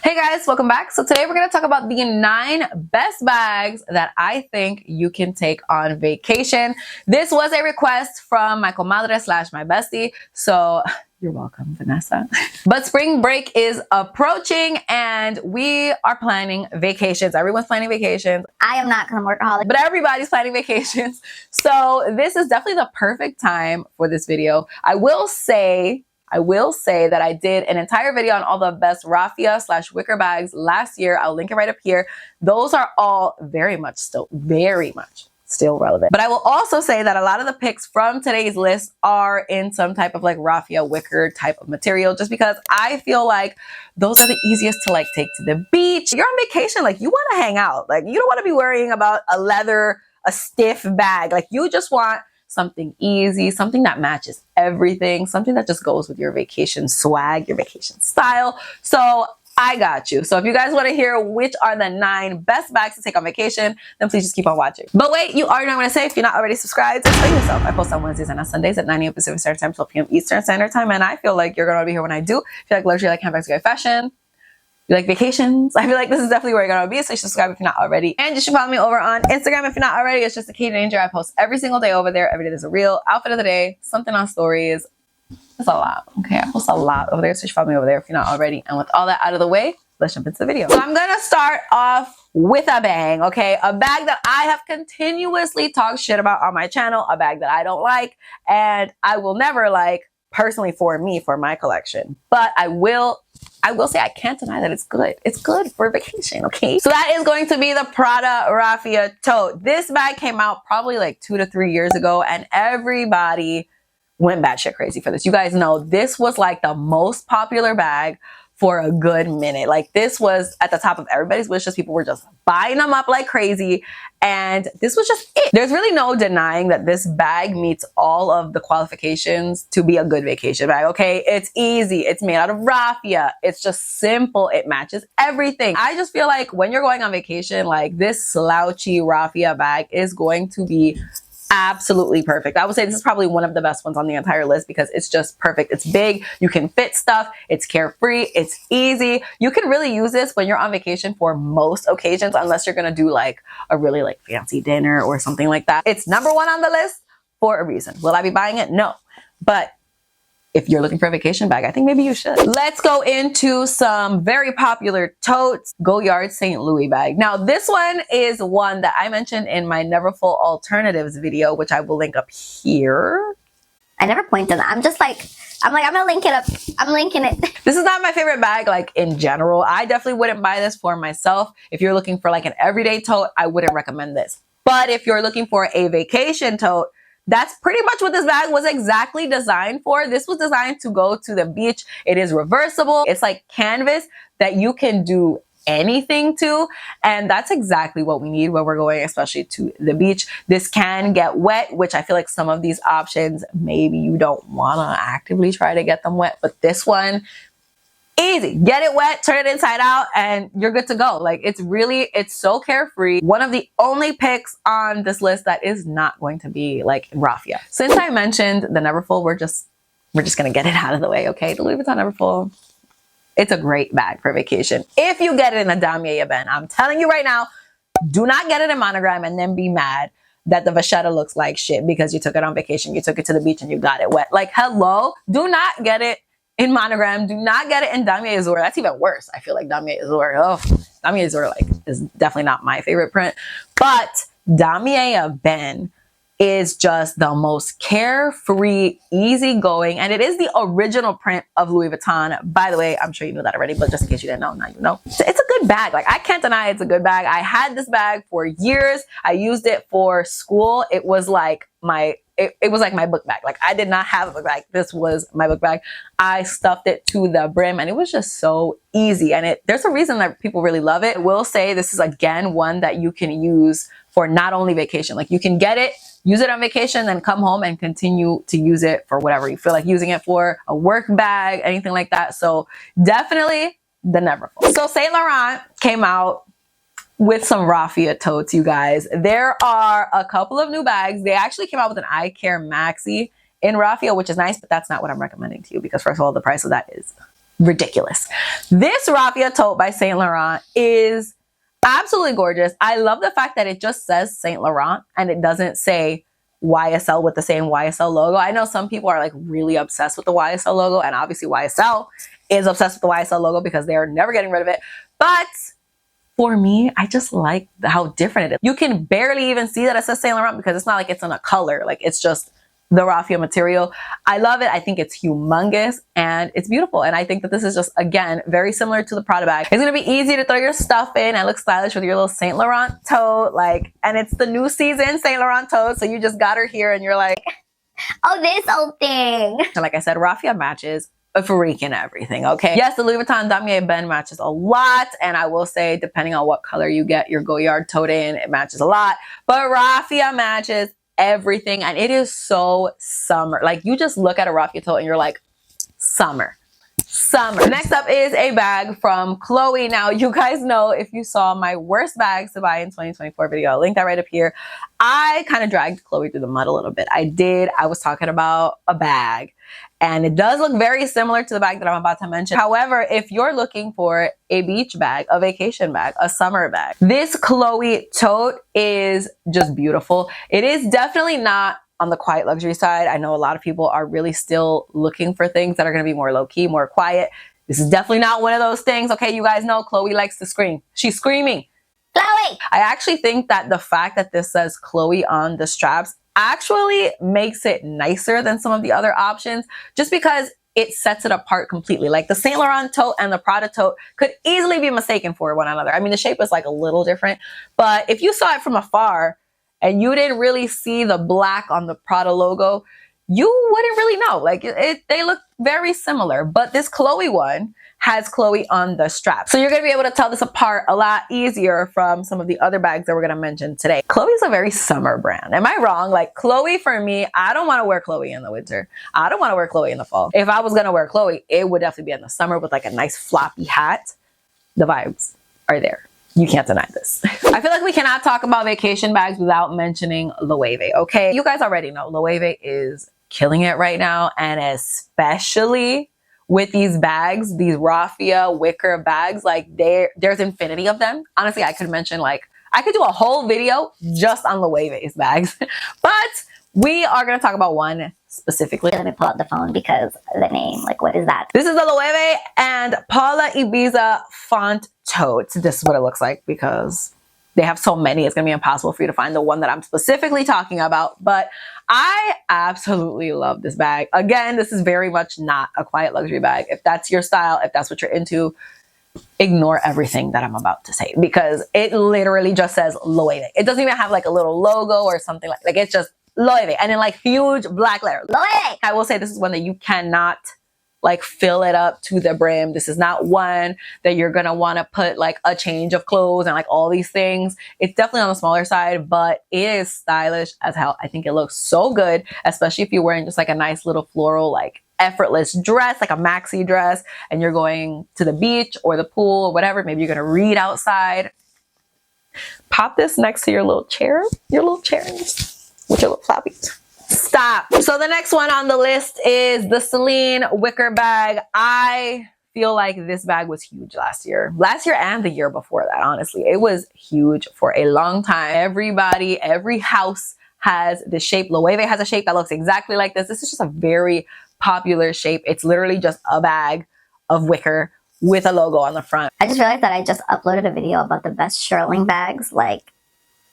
Hey guys, welcome back. So today we're going to talk about the 9 best bags that I think you can take on vacation. This was a request from my comadre / my bestie. So you're welcome, Vanessa. But spring break is approaching and we are planning vacations. Everyone's planning vacations. I am not going to workaholic, but everybody's planning vacations. So this is definitely the perfect time for this video. I will say that I did an entire video on all the best raffia / wicker bags last year. I'll link it right up here. Those are all very much still relevant. But I will also say that a lot of the picks from today's list are in some type of like raffia wicker type of material, just because I feel like those are the easiest to like take to the beach. You're on vacation, like you want to hang out. Like you don't want to be worrying about a stiff bag. Like you just want something easy, something that matches everything, something that just goes with your vacation swag, your vacation style. So I got you. So if you guys want to hear which are the 9 best bags to take on vacation, then please just keep on watching. But wait, you already know what I'm going to say. If you're not already subscribed, explain yourself. I post on Wednesdays and on Sundays at 9 a.m. Pacific Standard Time, 12 p.m. Eastern Standard Time. And I feel like you're going to be here when I do. If you like luxury, like handbags, you like fashion, you like vacations, I feel like this is definitely where you're going to be. So you should subscribe if you're not already. And you should follow me over on Instagram if you're not already. It's just a Key Danger. I post every single day over there. Every day there's a reel, outfit of the day, something on stories. It's a lot. Okay, I post a lot over there. So you should follow me over there if you're not already. And with all that out of the way, let's jump into the video. So I'm going to start off with a bang, okay? A bag that I have continuously talked shit about on my channel, a bag that I don't like, and I will never like personally for me, for my collection. But I will say I can't deny that it's good. It's good for vacation, okay? So that is going to be the Prada Raffia Tote. This bag came out probably like 2 to 3 years ago, and everybody went batshit crazy for this. You guys know this was like the most popular bag for a good minute. Like this was at the top of everybody's wish list. People were just buying them up like crazy. And this was just it. There's really no denying that this bag meets all of the qualifications to be a good vacation bag, okay? It's easy. It's made out of raffia. It's just simple. It matches everything. I just feel like when you're going on vacation, like this slouchy raffia bag is going to be absolutely perfect. I would say this is probably one of the best ones on the entire list because it's just perfect. It's big. You can fit stuff. It's carefree. It's easy. You can really use this when you're on vacation for most occasions, unless you're going to do like a really like fancy dinner or something like that. It's number 1 on the list for a reason. Will I be buying it? No. But if you're looking for a vacation bag, I think maybe you should. Let's go into some very popular totes. Goyard St. Louis bag. Now, this one is one that I mentioned in my Never Full Alternatives video, which I will link up here. I never pointed that. I'm gonna link it up. I'm linking it. This is not my favorite bag, like in general. I definitely wouldn't buy this for myself. If you're looking for like an everyday tote, I wouldn't recommend this. But if you're looking for a vacation tote, that's pretty much what this bag was exactly designed for. This was designed to go to the beach. It is reversible. It's like canvas that you can do anything to. And that's exactly what we need when we're going, especially to the beach. This can get wet, which I feel like some of these options, maybe you don't want to actively try to get them wet. But this one, easy. Get it wet, turn it inside out, and you're good to go. Like it's so carefree. One of the only picks on this list that is not going to be like raffia. Since I mentioned the Neverfull, we're just gonna get it out of the way, okay? The Louis Vuitton Neverfull, it's a great bag for vacation. If you get it in a Damier event, I'm telling you right now, do not get it in monogram and then be mad that the vachetta looks like shit because you took it on vacation, you took it to the beach and you got it wet. Like, hello, do not get it in monogram. Do not get it in Damier Azur. That's even worse. I feel like Damier Azur, Damier Azur like is definitely not my favorite print, but Damier Ben is just the most carefree, easygoing, and it is the original print of Louis Vuitton. By the way, I'm sure you knew that already, but just in case you didn't know, now you know. It's a good bag. Like I can't deny it's a good bag. I had this bag for years. I used it for school. It was like my book bag. Like I did not have a book bag. This was my book bag. I stuffed it to the brim and it was just so easy. And there's a reason that people really love it. I will say this is again one that you can use for not only vacation. Like you can get it, use it on vacation, then come home and continue to use it for whatever you feel like using it for, a work bag, anything like that. So definitely the Neverfull. So Saint Laurent came out with some raffia totes, you guys. There are a couple of new bags. They actually came out with an I Care Maxi in raffia, which is nice, but that's not what I'm recommending to you because first of all, the price of that is ridiculous. This raffia tote by Saint Laurent is absolutely gorgeous. I love the fact that it just says Saint Laurent and it doesn't say YSL with the same YSL logo. I know some people are like really obsessed with the YSL logo, and obviously YSL is obsessed with the YSL logo because they're never getting rid of it. But for me, I just like how different it is. You can barely even see that it says Saint Laurent because it's not like it's in a color. Like, it's just the raffia material. I love it. I think it's humongous and it's beautiful. And I think that this is just, again, very similar to the Prada bag. It's gonna be easy to throw your stuff in and look stylish with your little Saint Laurent tote. Like, and it's the new season Saint Laurent tote. So you just got her here and you're like, oh, this old thing. and like I said, raffia matches freaking everything, okay? Yes, the Louis Vuitton Damier Ben matches a lot, and I will say, depending on what color you get your Goyard tote in, it matches a lot, but raffia matches everything, and it is so summer. Like, you just look at a raffia tote and you're like, summer. Summer. Next up is a bag from Chloe. Now, you guys know, if you saw my worst bags to buy in 2024 video, I'll link that right up here. I kind of dragged Chloe through the mud a little bit. I was talking about a bag, and it does look very similar to the bag that I'm about to mention. However, if you're looking for a beach bag, a vacation bag, a summer bag, this Chloe tote is just beautiful. It is definitely not on the quiet luxury side. I know a lot of people are really still looking for things that are going to be more low-key, more quiet. This is definitely not one of those things. Okay, you guys know Chloe likes to scream. She's screaming. Chloe! I actually think that the fact that this says Chloe on the straps actually makes it nicer than some of the other options, just because it sets it apart completely. Like, the Saint Laurent tote and the Prada tote could easily be mistaken for one another. I mean, the shape is like a little different, but if you saw it from afar and you didn't really see the black on the Prada logo, you wouldn't really know. Like, they look very similar, but this Chloe one has Chloe on the strap. So you're gonna be able to tell this apart a lot easier from some of the other bags that we're gonna mention today. Chloe's a very summer brand. Am I wrong? Like, Chloe, for me, I don't wanna wear Chloe in the winter. I don't wanna wear Chloe in the fall. If I was gonna wear Chloe, it would definitely be in the summer with like a nice floppy hat. The vibes are there. You can't deny this. I feel like we cannot talk about vacation bags without mentioning Loewe, okay? You guys already know Loewe is killing it right now, and especially with these bags, these raffia wicker bags, like there's infinity of them. Honestly, I could mention, like, I could do a whole video just on Loewe's bags, but we are gonna talk about one specifically. Let me pull out the phone because the name, like, what is that? This is the Loewe and Paula Ibiza font tote. This is what it looks like because they have so many, it's gonna be impossible for you to find the one that I'm specifically talking about, but I absolutely love this bag. Again, this is very much not a quiet luxury bag. If that's your style, if that's what you're into, ignore everything that I'm about to say because it literally just says Loewe. It doesn't even have like a little logo or something like it's just Loewe and in like huge black letters. Loewe! I will say this is one that you cannot like fill it up to the brim. This is not one that you're gonna wanna put like a change of clothes and like all these things. It's definitely on the smaller side, but it is stylish as hell. I think it looks so good, especially if you're wearing just like a nice little floral, like effortless dress, like a maxi dress, and you're going to the beach or the pool or whatever. Maybe you're gonna read outside. Pop this next to your little chair with your little floppies. Stop. So the next one on the list is the Seline wicker bag. I feel like this bag was huge last year and the year before that. Honestly, it was huge for a long time. Everybody, every house has this shape. Loewe has a shape that looks exactly like this. This is just a very popular shape. It's literally just a bag of wicker with a logo on the front. I just realized that I just uploaded a video about the best shearling bags, like,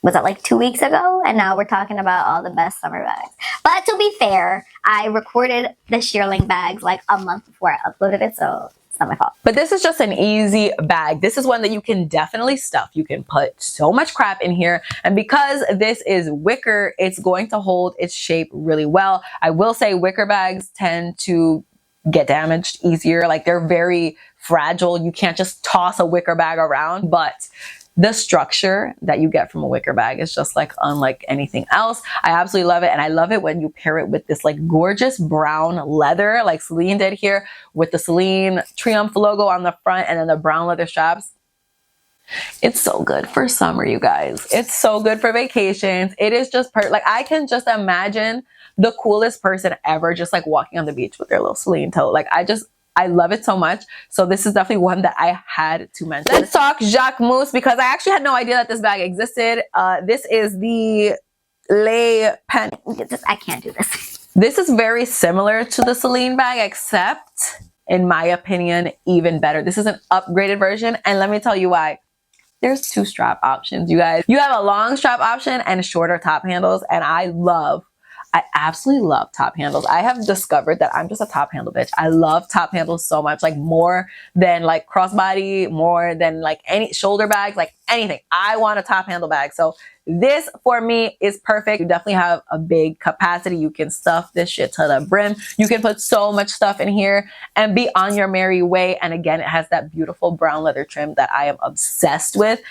was that like 2 weeks ago? And now we're talking about all the best summer bags. But to be fair, I recorded the shearling bags like a month before I uploaded it, so it's not my fault. But this is just an easy bag. This is one that you can definitely stuff. You can put so much crap in here. And because this is wicker, it's going to hold its shape really well. I will say wicker bags tend to get damaged easier. Like, they're very fragile. You can't just toss a wicker bag around, but the structure that you get from a wicker bag is just like unlike anything else. I absolutely love it. And I love it when you pair it with this like gorgeous brown leather, like Seline did here with the Seline Triumph logo on the front and then the brown leather straps. It's so good for summer, you guys. It's so good for vacations. It is just like, I can just imagine the coolest person ever just like walking on the beach with their little Seline tote. Like, I love it so much. So this is definitely one that I had to mention. Let's talk Jacquemus, because I actually had no idea that this bag existed. This is the Leipen. I can't do this. This is very similar to the Seline bag, except, in my opinion, even better. This is an upgraded version, and let me tell you why. There's 2 strap options, you guys. You have a long strap option and shorter top handles, and I absolutely love top handles. I have discovered that I'm just a top handle bitch. I love top handles so much, like more than like crossbody, more than like any shoulder bags, like anything. I want a top handle bag. So this for me is perfect. You definitely have a big capacity. You can stuff this shit to the brim. You can put so much stuff in here and be on your merry way. And again, it has that beautiful brown leather trim that I am obsessed with.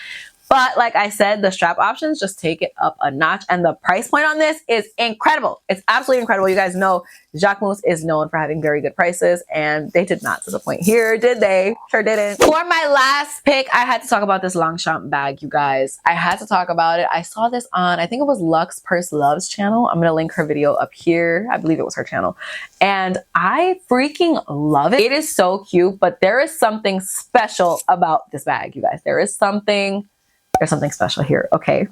But like I said, the strap options just take it up a notch. And the price point on this is incredible. It's absolutely incredible. You guys know Jacquemus is known for having very good prices, and they did not disappoint here, did they? Sure didn't. For my last pick, I had to talk about this Longshot bag, you guys. I had to talk about it. I saw this on, I think it was Lux Purse Love's channel. I'm going to link her video up here. I believe it was her channel. And I freaking love it. It is so cute, but there is something special about this bag, you guys. There's something special here, okay?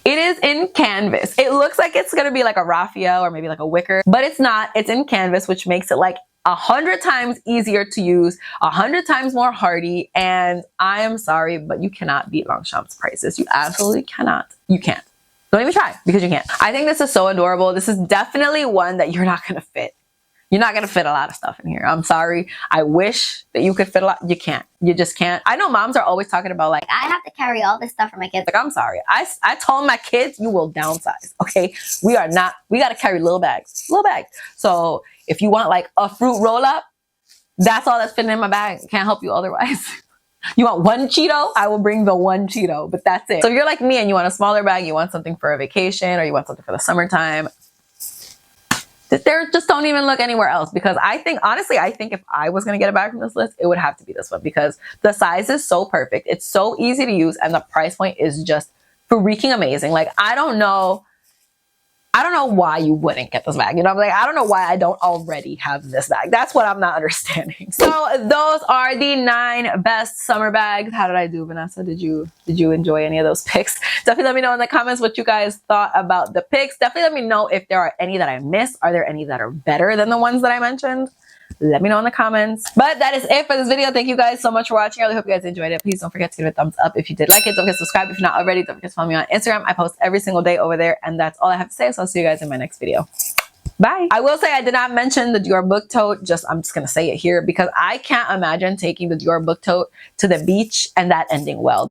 It is in canvas. It looks like it's gonna be like a raffia or maybe like a wicker, but it's not. It's in canvas, which makes it like 100 times easier to use, 100 times more hardy, and I am sorry, but you cannot beat Longshot's prices. You absolutely cannot. You can't. Don't even try, because you can't. I think this is so adorable. This is definitely one that you're not gonna fit. You're not gonna fit a lot of stuff in here. I'm sorry. I wish that you could fit a lot. You can't. You just can't. I know moms are always talking about like, I have to carry all this stuff for my kids. like, I'm sorry. I told my kids, you will downsize, okay? We gotta carry little bags. So if you want like a fruit roll up, that's all that's fitting in my bag. Can't help you otherwise. You want 1 Cheeto? I will bring the 1 Cheeto, but that's it. So if you're like me and you want a smaller bag, you want something for a vacation or you want something for the summertime, there, just don't even look anywhere else, because I think, honestly, I think if I was going to get a bag from this list, it would have to be this one, because the size is so perfect. It's so easy to use, and the price point is just freaking amazing. Like, I don't know why you wouldn't get this bag. You know, I'm like, I don't know why I don't already have this bag. That's what I'm not understanding. So those are the 9 best summer bags. How did I do, Vanessa? Did you enjoy any of those picks? Definitely let me know in the comments what you guys thought about the picks. Definitely let me know if there are any that I missed. Are there any that are better than the ones that I mentioned? Let me know in the comments. But that is it for this video. Thank you guys so much for watching. I really hope you guys enjoyed it. Please don't forget to give it a thumbs up if you did like it. Don't forget to subscribe if you're not already. Don't forget to follow me on Instagram. I post every single day over there. And that's all I have to say. So I'll see you guys in my next video. Bye. I will say I did not mention the Dior book tote. I'm just going to say it here, because I can't imagine taking the Dior book tote to the beach and that ending well.